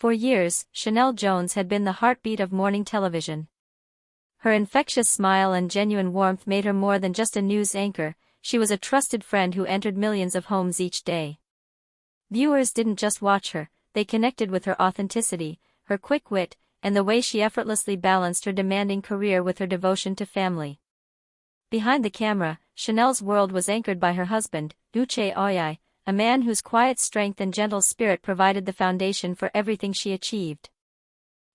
For years, Sheinelle Jones had been the heartbeat of morning television. Her infectious smile and genuine warmth made her more than just a news anchor. She was a trusted friend who entered millions of homes each day. Viewers didn't just watch her, they connected with her authenticity, her quick wit, and the way she effortlessly balanced her demanding career with her devotion to family. Behind the camera, Sheinelle's world was anchored by her husband, Kourtney, a man whose quiet strength and gentle spirit provided the foundation for everything she achieved.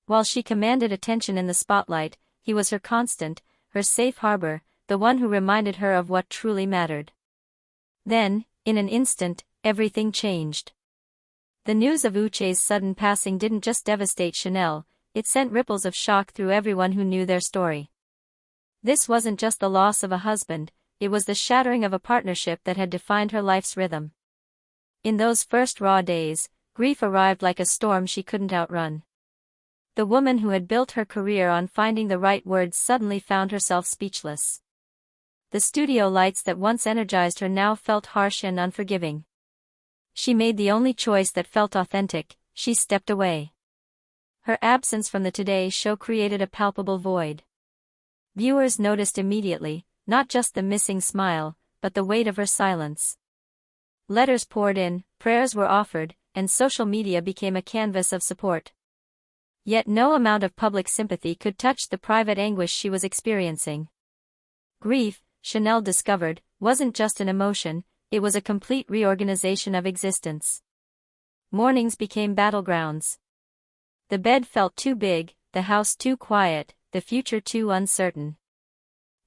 While she commanded attention in the spotlight, he was her constant, her safe harbor, the one who reminded her of what truly mattered. Then, in an instant, everything changed. The news of Kourtney's sudden passing didn't just devastate Sheinelle, it sent ripples of shock through everyone who knew their story. This wasn't just the loss of a husband, it was the shattering of a partnership that had defined her life's rhythm. In those first raw days, grief arrived like a storm she couldn't outrun. The woman who had built her career on finding the right words suddenly found herself speechless. The studio lights that once energized her now felt harsh and unforgiving. She made the only choice that felt authentic, she stepped away. Her absence from the Today Show created a palpable void. Viewers noticed immediately, not just the missing smile, but the weight of her silence. Letters poured in, prayers were offered, and social media became a canvas of support. Yet no amount of public sympathy could touch the private anguish she was experiencing. Grief, Sheinelle discovered, wasn't just an emotion, it was a complete reorganization of existence. Mornings became battlegrounds. The bed felt too big, the house too quiet, the future too uncertain.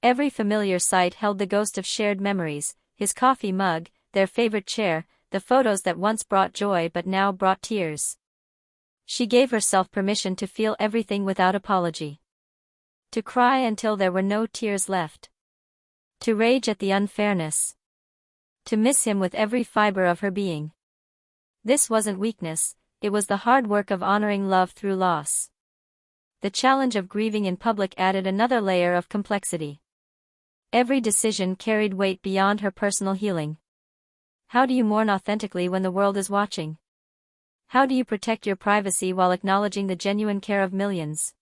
Every familiar sight held the ghost of shared memories, his coffee mug, their favorite chair, the photos that once brought joy but now brought tears. She gave herself permission to feel everything without apology. To cry until there were no tears left. To rage at the unfairness. To miss him with every fiber of her being. This wasn't weakness, it was the hard work of honoring love through loss. The challenge of grieving in public added another layer of complexity. Every decision carried weight beyond her personal healing. How do you mourn authentically when the world is watching? How do you protect your privacy while acknowledging the genuine care of millions?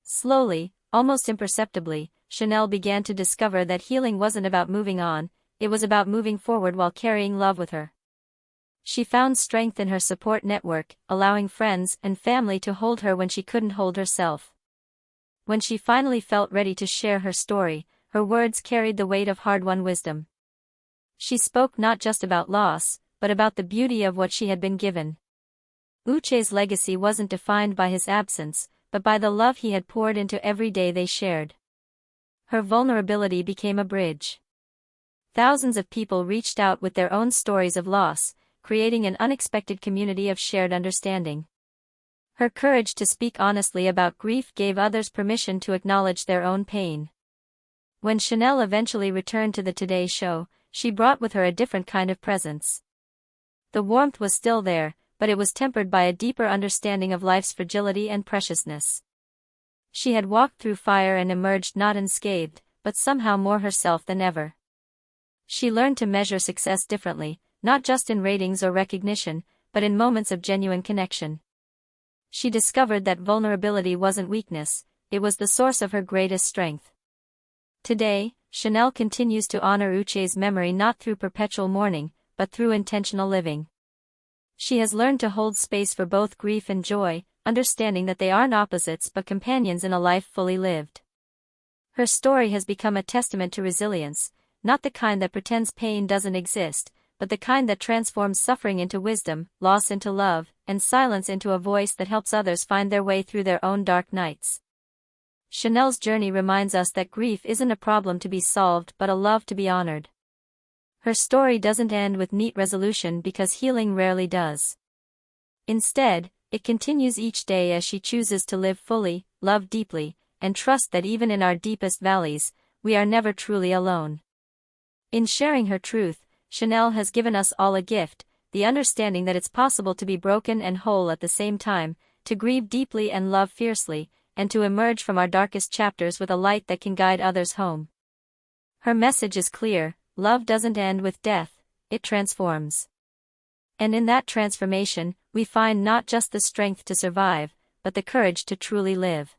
Slowly, almost imperceptibly, Sheinelle began to discover that healing wasn't about moving on, it was about moving forward while carrying love with her. She found strength in her support network, allowing friends and family to hold her when she couldn't hold herself. When she finally felt ready to share her story, her words carried the weight of hard-won wisdom. She spoke not just about loss, but about the beauty of what she had been given. Kourtney's legacy wasn't defined by his absence, but by the love he had poured into every day they shared. Her vulnerability became a bridge. Thousands of people reached out with their own stories of loss, creating an unexpected community of shared understanding. Her courage to speak honestly about grief gave others permission to acknowledge their own pain. When Sheinelle eventually returned to the Today Show, she brought with her a different kind of presence. The warmth was still there, but it was tempered by a deeper understanding of life's fragility and preciousness. She had walked through fire and emerged not unscathed, but somehow more herself than ever. She learned to measure success differently, not just in ratings or recognition, but in moments of genuine connection. She discovered that vulnerability wasn't weakness, it was the source of her greatest strength. Today, Sheinelle continues to honor Kourtney's memory not through perpetual mourning, but through intentional living. She has learned to hold space for both grief and joy, understanding that they aren't opposites but companions in a life fully lived. Her story has become a testament to resilience, not the kind that pretends pain doesn't exist, but the kind that transforms suffering into wisdom, loss into love, and silence into a voice that helps others find their way through their own dark nights. Sheinelle's journey reminds us that grief isn't a problem to be solved but a love to be honored. Her story doesn't end with neat resolution because healing rarely does. Instead, it continues each day as she chooses to live fully, love deeply, and trust that even in our deepest valleys, we are never truly alone. In sharing her truth, Sheinelle has given us all a gift, the understanding that it's possible to be broken and whole at the same time, to grieve deeply and love fiercely, and to emerge from our darkest chapters with a light that can guide others home. Her message is clear: love doesn't end with death, it transforms. And in that transformation, we find not just the strength to survive, but the courage to truly live.